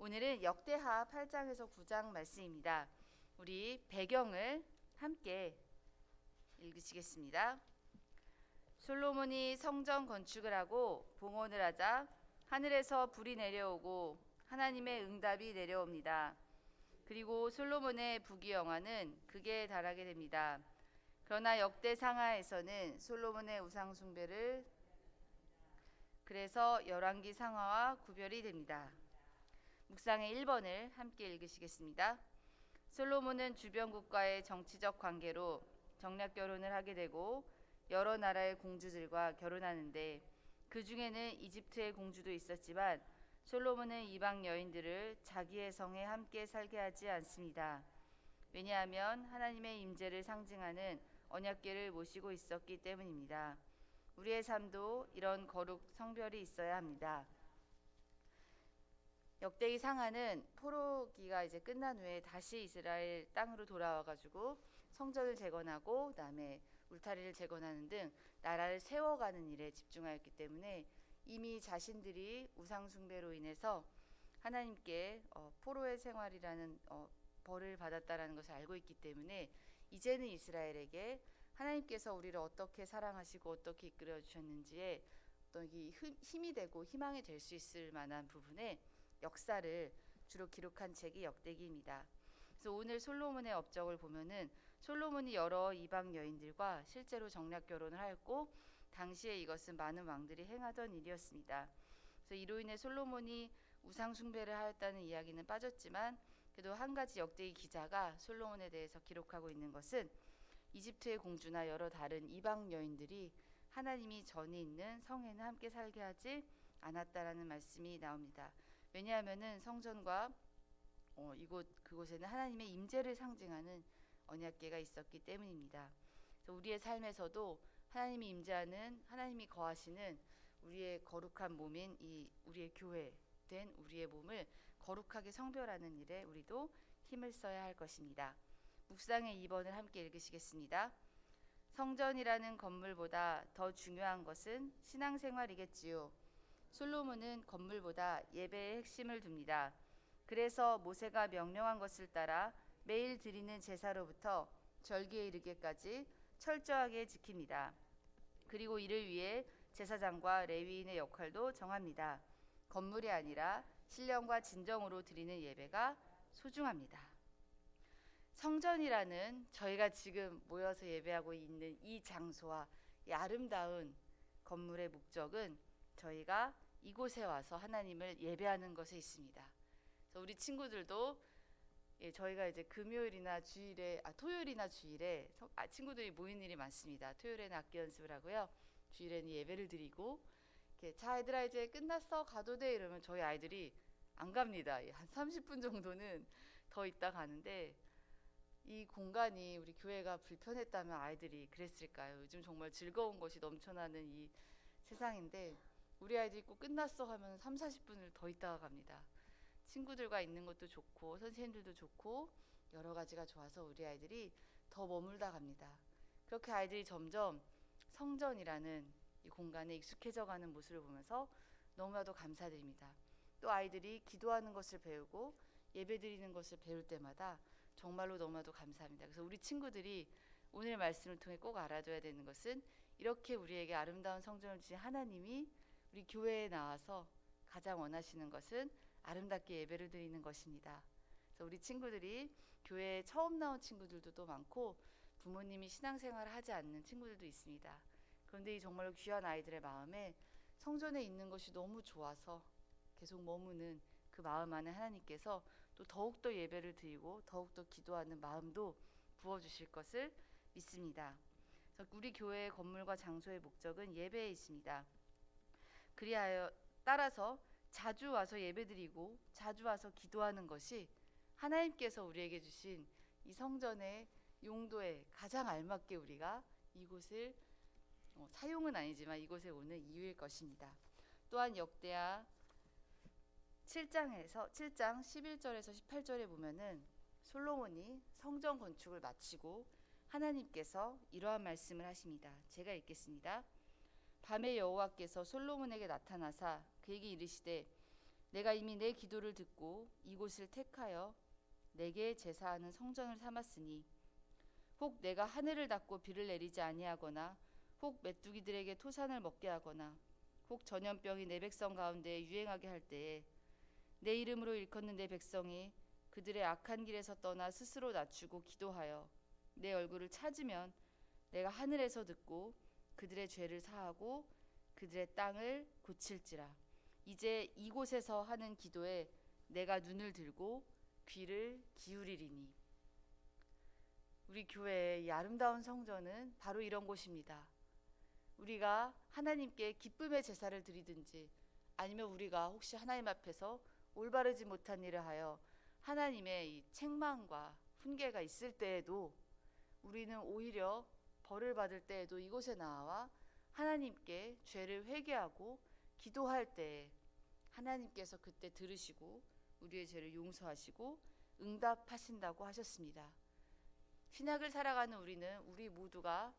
오늘은 역대하 8장에서 9장 말씀입니다. 우리 배경을 함께 읽으시겠습니다. 솔로몬이 성전 건축을 하고 봉헌을 하자 하늘에서 불이 내려오고 하나님의 응답이 내려옵니다. 그리고 솔로몬의 부귀영화는 극에 달하게 됩니다. 그러나 역대 상하에서는 솔로몬의 우상 숭배를 그래서 열왕기 상하와 구별이 됩니다. 묵상의 1번을 함께 읽으시겠습니다. 솔로몬은 주변국과의 정치적 관계로 정략 결혼을 하게 되고 여러 나라의 공주들과 결혼하는데 그 중에는 이집트의 공주도 있었지만 솔로몬은 이방 여인들을 자기의 성에 함께 살게 하지 않습니다. 왜냐하면 하나님의 임재를 상징하는 언약궤를 모시고 있었기 때문입니다. 우리의 삶도 이런 거룩 성별이 있어야 합니다. 역대기 상하는 포로기가 이제 끝난 후에 다시 이스라엘 땅으로 돌아와가지고 성전을 재건하고 그다음에 울타리를 재건하는 등 나라를 세워가는 일에 집중하였기 때문에 이미 자신들이 우상 숭배로 인해서 하나님께 포로의 생활이라는 벌을 받았다라는 것을 알고 있기 때문에 이제는 이스라엘에게 하나님께서 우리를 어떻게 사랑하시고 어떻게 이끌어 주셨는지에 어떤 힘이 되고 희망이 될 수 있을 만한 부분에 역사를 주로 기록한 책이 역대기입니다. 그래서 오늘 솔로몬의 업적을 보면은 솔로몬이 여러 이방 여인들과 실제로 정략 결혼을 하였고 당시에 이것은 많은 왕들이 행하던 일이었습니다. 그래서 이로 인해 솔로몬이 우상 숭배를 하였다는 이야기는 빠졌지만 그래도 한 가지 역대기 기자가 솔로몬에 대해서 기록하고 있는 것은 이집트의 공주나 여러 다른 이방 여인들이 하나님이 전에 있는 성에는 함께 살게 하지 않았다라는 말씀이 나옵니다. 왜냐하면은 성전과 그곳에는 하나님의 임재를 상징하는 언약궤가 있었기 때문입니다. 그래서 우리의 삶에서도 하나님이 임재하는 하나님이 거하시는 우리의 거룩한 몸인 이 우리의 교회 된 우리의 몸을 거룩하게 성별하는 일에 우리도 힘을 써야 할 것입니다. 묵상의 2번을 함께 읽으시겠습니다. 성전이라는 건물보다 더 중요한 것은 신앙생활이겠지요. 솔로몬은 건물보다 예배의 핵심을 둡니다. 그래서 모세가 명령한 것을 따라 매일 드리는 제사로부터 절기에 이르기까지 철저하게 지킵니다. 그리고 이를 위해 제사장과 레위인의 역할도 정합니다. 건물이 아니라 신령과 진정으로 드리는 예배가 소중합니다. 성전이라는 저희가 지금 모여서 예배하고 있는 이 장소와 이 아름다운 건물의 목적은 저희가 이곳에 와서 하나님을 예배하는 것에 있습니다. 그래서 우리 친구들도 저희가 이제 금요일이나 주일에 토요일이나 주일에 친구들이 모이는 일이 많습니다. 토요일에는 악기 연습을 하고요. 주일에는 예배를 드리고 자 얘들아 이제 끝났어 가도 돼 이러면 저희 아이들이 안 갑니다. 한 30분 정도는 더 있다 가는데 이 공간이 우리 교회가 불편했다면 아이들이 그랬을까요? 요즘 정말 즐거운 것이 넘쳐나는 이 세상인데 우리 아이들이 꼭 끝났어 하면 3, 40분을 더 있다가 갑니다. 친구들과 있는 것도 좋고 선생님들도 좋고 여러 가지가 좋아서 우리 아이들이 더 머물다 갑니다. 그렇게 아이들이 점점 성전이라는 이 공간에 익숙해져 가는 모습을 보면서 너무나도 감사드립니다. 또 아이들이 기도하는 것을 배우고 예배드리는 것을 배울 때마다 정말로 너무나도 감사합니다. 그래서 우리 친구들이 오늘 말씀을 통해 꼭 알아둬야 되는 것은 이렇게 우리에게 아름다운 성전을 주신 하나님이 우리 교회에 나와서 가장 원하시는 것은 아름답게 예배를 드리는 것입니다. 그래서 우리 친구들이 교회에 처음 나온 친구들도 또 많고 부모님이 신앙생활을 하지 않는 친구들도 있습니다. 그런데 이 정말로 귀한 아이들의 마음에 성전에 있는 것이 너무 좋아서 계속 머무는 그 마음 안에 하나님께서 또 더욱더 예배를 드리고 더욱더 기도하는 마음도 부어주실 것을 믿습니다. 그래서 우리 교회의 건물과 장소의 목적은 예배에 있습니다. 그리하여 따라서 자주 와서 예배드리고 자주 와서 기도하는 것이 하나님께서 우리에게 주신 이 성전의 용도에 가장 알맞게 우리가 이곳을 사용은 아니지만 이곳에 오는 이유일 것입니다. 또한 역대하 7장 11절에서 18절에 보면은 솔로몬이 성전 건축을 마치고 하나님께서 이러한 말씀을 하십니다. 제가 읽겠습니다. 밤에 여호와께서 솔로몬에게 나타나사 그에게 이르시되 내가 이미 내 기도를 듣고 이곳을 택하여 내게 제사하는 성전을 삼았으니 혹 내가 하늘을 닫고 비를 내리지 아니하거나 혹 메뚜기들에게 토산을 먹게 하거나 혹 전염병이 내 백성 가운데 유행하게 할 때에 내 이름으로 일컫는 내 백성이 그들의 악한 길에서 떠나 스스로 낮추고 기도하여 내 얼굴을 찾으면 내가 하늘에서 듣고 그들의 죄를 사하고 그들의 땅을 고칠지라. 이제 이곳에서 하는 기도에 내가 눈을 들고 귀를 기울이리니. 우리 교회의 이 아름다운 성전은 바로 이런 곳입니다. 우리가 하나님께 기쁨의 제사를 드리든지 아니면 우리가 혹시 하나님 앞에서 올바르지 못한 일을 하여 하나님의 이 책망과 훈계가 있을 때에도 우리는 오히려 벌을 받을 때에도 이곳에 나와 하나님께 죄를 회개하고 기도할 때에 하나님께서 그때 들으시고 우리의 죄를 용서하시고 응답하신다고 하셨습니다. 신약을 살아가는 우리는 우리 모두가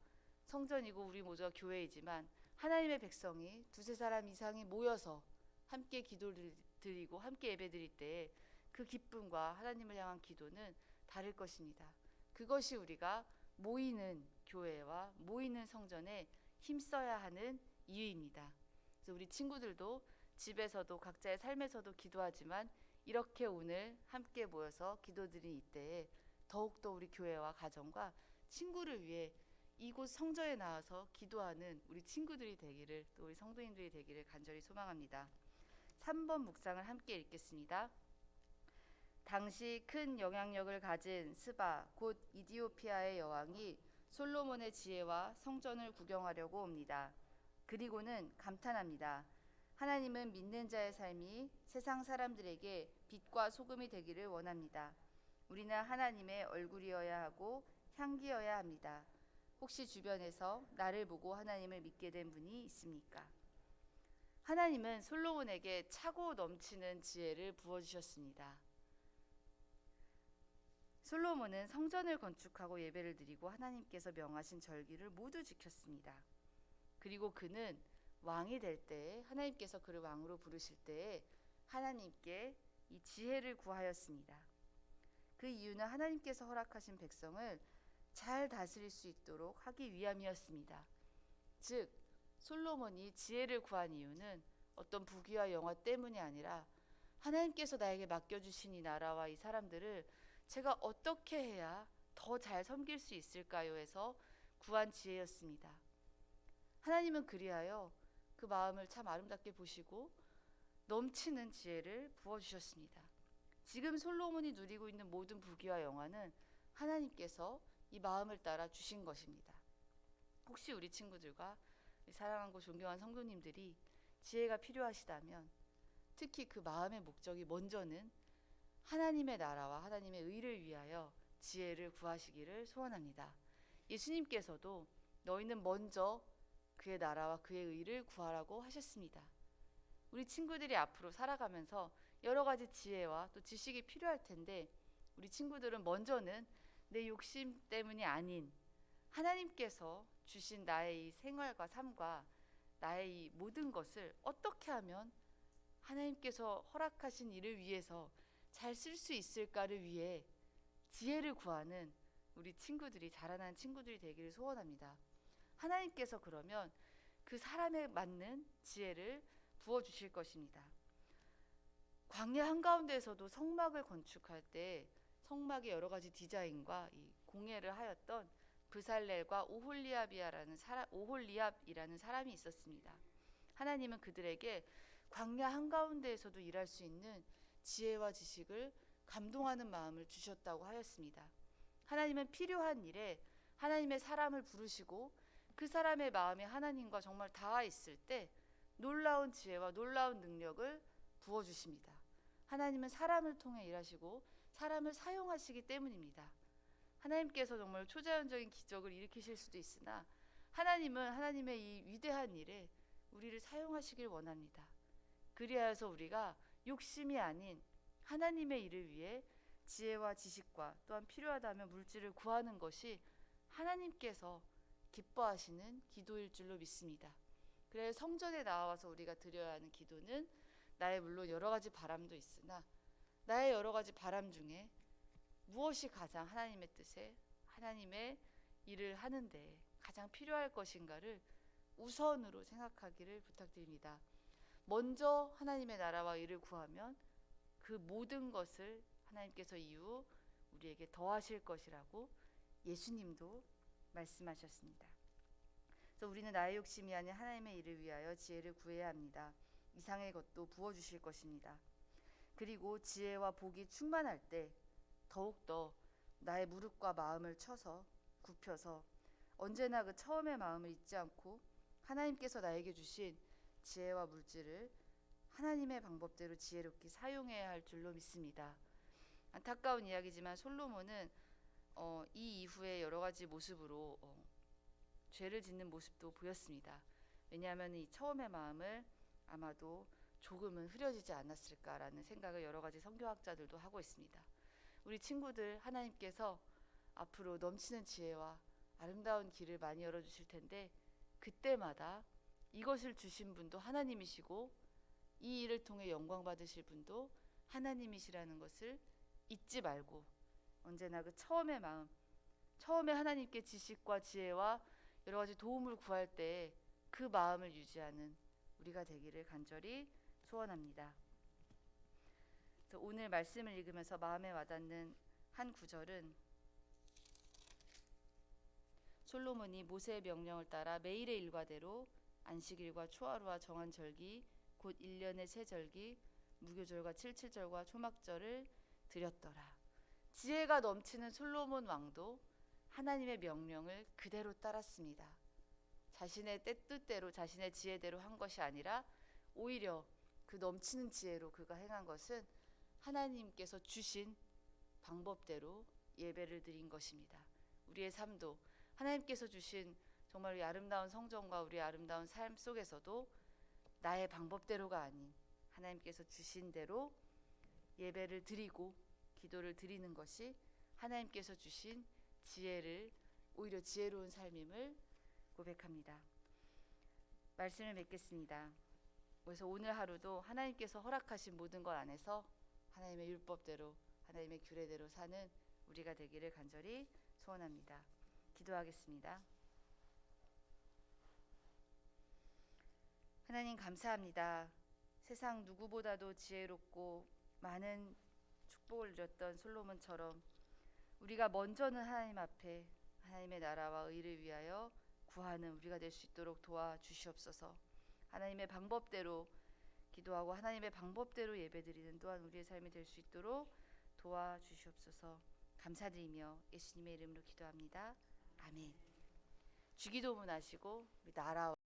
성전이고 우리 모두가 교회이지만 하나님의 백성이 두세 사람 이상이 모여서 함께 기도를 드리고 함께 예배드릴 때에 그 기쁨과 하나님을 향한 기도는 다를 것입니다. 그것이 우리가 모이는 교회와 모이는 성전에 힘써야 하는 이유입니다. 그래서 우리 친구들도 집에서도 각자의 삶에서도 기도하지만 이렇게 오늘 함께 모여서 기도드린 이때에 더욱더 우리 교회와 가정과 친구를 위해 이곳 성전에 나와서 기도하는 우리 친구들이 되기를 또 우리 성도님들이 되기를 간절히 소망합니다. 3번 묵상을 함께 읽겠습니다. 당시 큰 영향력을 가진 스바 곧 이디오피아의 여왕이 솔로몬의 지혜와 성전을 구경하려고 옵니다. 그리고는 감탄합니다. 하나님은 믿는 자의 삶이 세상 사람들에게 빛과 소금이 되기를 원합니다. 우리는 하나님의 얼굴이어야 하고 향기여야 합니다. 혹시 주변에서 나를 보고 하나님을 믿게 된 분이 있습니까? 하나님은 솔로몬에게 차고 넘치는 지혜를 부어주셨습니다. 솔로몬은 성전을 건축하고 예배를 드리고 하나님께서 명하신 절기를 모두 지켰습니다. 그리고 그는 왕이 될 때에 하나님께서 그를 왕으로 부르실 때에 하나님께 이 지혜를 구하였습니다. 그 이유는 하나님께서 허락하신 백성을 잘 다스릴 수 있도록 하기 위함이었습니다. 즉 솔로몬이 지혜를 구한 이유는 어떤 부귀와 영화 때문이 아니라 하나님께서 나에게 맡겨주신 이 나라와 이 사람들을 제가 어떻게 해야 더 잘 섬길 수 있을까요? 해서 구한 지혜였습니다. 하나님은 그리하여 그 마음을 참 아름답게 보시고 넘치는 지혜를 부어주셨습니다. 지금 솔로몬이 누리고 있는 모든 부귀와 영화는 하나님께서 이 마음을 따라 주신 것입니다. 혹시 우리 친구들과 사랑하고 존경한 성도님들이 지혜가 필요하시다면 특히 그 마음의 목적이 먼저는 하나님의 나라와 하나님의 의를 위하여 지혜를 구하시기를 소원합니다. 예수님께서도 너희는 먼저 그의 나라와 그의 의를 구하라고 하셨습니다. 우리 친구들이 앞으로 살아가면서 여러 가지 지혜와 또 지식이 필요할 텐데 우리 친구들은 먼저는 내 욕심 때문이 아닌 하나님께서 주신 나의 이 생활과 삶과 나의 이 모든 것을 어떻게 하면 하나님께서 허락하신 일을 위해서 잘 쓸 수 있을까를 위해 지혜를 구하는 우리 친구들이 자라난 친구들이 되기를 소원합니다. 하나님께서 그러면 그 사람에 맞는 지혜를 부어주실 것입니다. 광야 한가운데에서도 성막을 건축할 때 성막의 여러 가지 디자인과 이 공예를 하였던 브살렐과 오홀리압이라는 사람이 있었습니다. 하나님은 그들에게 광야 한가운데에서도 일할 수 있는 지혜와 지식을 감동하는 마음을 주셨다고 하였습니다. 하나님은 필요한 일에 하나님의 사람을 부르시고 그 사람의 마음이 하나님과 정말 닿아 있을 때 놀라운 지혜와 놀라운 능력을 부어주십니다. 하나님은 사람을 통해 일하시고 사람을 사용하시기 때문입니다. 하나님께서 정말 초자연적인 기적을 일으키실 수도 있으나 하나님은 하나님의 이 위대한 일에 우리를 사용하시길 원합니다. 그리하여서 우리가 욕심이 아닌 하나님의 일을 위해 지혜와 지식과 또한 필요하다면 물질을 구하는 것이 하나님께서 기뻐하시는 기도일 줄로 믿습니다. 그래서 성전에 나와서 우리가 드려야 하는 기도는 나의 물론 여러 가지 바람도 있으나 나의 여러 가지 바람 중에 무엇이 가장 하나님의 뜻에 하나님의 일을 하는데 가장 필요할 것인가를 우선으로 생각하기를 부탁드립니다. 먼저 하나님의 나라와 일을 구하면 그 모든 것을 하나님께서 이후 우리에게 더하실 것이라고 예수님도 말씀하셨습니다. 그래서 우리는 나의 욕심이 아닌 하나님의 일을 위하여 지혜를 구해야 합니다. 이상의 것도 부어주실 것입니다. 그리고 지혜와 복이 충만할 때 더욱더 나의 무릎과 마음을 쳐서 굽혀서 언제나 그 처음의 마음을 잊지 않고 하나님께서 나에게 주신 지혜와 물질을 하나님의 방법대로 지혜롭게 사용해야 할 줄로 믿습니다. 안타까운 이야기지만 솔로몬은 이 이후에 여러 가지 모습으로 죄를 짓는 모습도 보였습니다. 왜냐하면 이 처음의 마음을 아마도 조금은 흐려지지 않았을까라는 생각을 여러 가지 선교학자들도 하고 있습니다. 우리 친구들, 하나님께서 앞으로 넘치는 지혜와 아름다운 길을 많이 열어주실 텐데 그때마다 이것을 주신 분도 하나님이시고 이 일을 통해 영광 받으실 분도 하나님이시라는 것을 잊지 말고 언제나 그 처음의 마음, 처음에 하나님께 지식과 지혜와 여러 가지 도움을 구할 때 그 마음을 유지하는 우리가 되기를 간절히 소원합니다. 오늘 말씀을 읽으면서 마음에 와닿는 한 구절은 솔로몬이 모세의 명령을 따라 매일의 일과대로 안식일과 초하루와 정한 절기 곧 1년의 세 절기 무교절과 칠칠절과 초막절을 드렸더라. 지혜가 넘치는 솔로몬 왕도 하나님의 명령을 그대로 따랐습니다. 자신의 뜻대로 자신의 지혜대로 한 것이 아니라 오히려 그 넘치는 지혜로 그가 행한 것은 하나님께서 주신 방법대로 예배를 드린 것입니다. 우리의 삶도 하나님께서 주신 정말 우리 아름다운 성전과 우리 아름다운 삶 속에서도 나의 방법대로가 아닌 하나님께서 주신 대로 예배를 드리고 기도를 드리는 것이 하나님께서 주신 지혜를 오히려 지혜로운 삶임을 고백합니다. 말씀을 맺겠습니다. 그래서 오늘 하루도 하나님께서 허락하신 모든 것 안에서 하나님의 율법대로 하나님의 규례대로 사는 우리가 되기를 간절히 소원합니다. 기도하겠습니다. 하나님 감사합니다. 세상 누구보다도 지혜롭고 많은 축복을 누렸던 솔로몬처럼 우리가 먼저는 하나님 앞에 하나님의 나라와 의를 위하여 구하는 우리가 될 수 있도록 도와주시옵소서. 하나님의 방법대로 기도하고 하나님의 방법대로 예배드리는 또한 우리의 삶이 될 수 있도록 도와주시옵소서. 감사드리며 예수님의 이름으로 기도합니다. 아멘. 주기도문 하시고 우리 나라와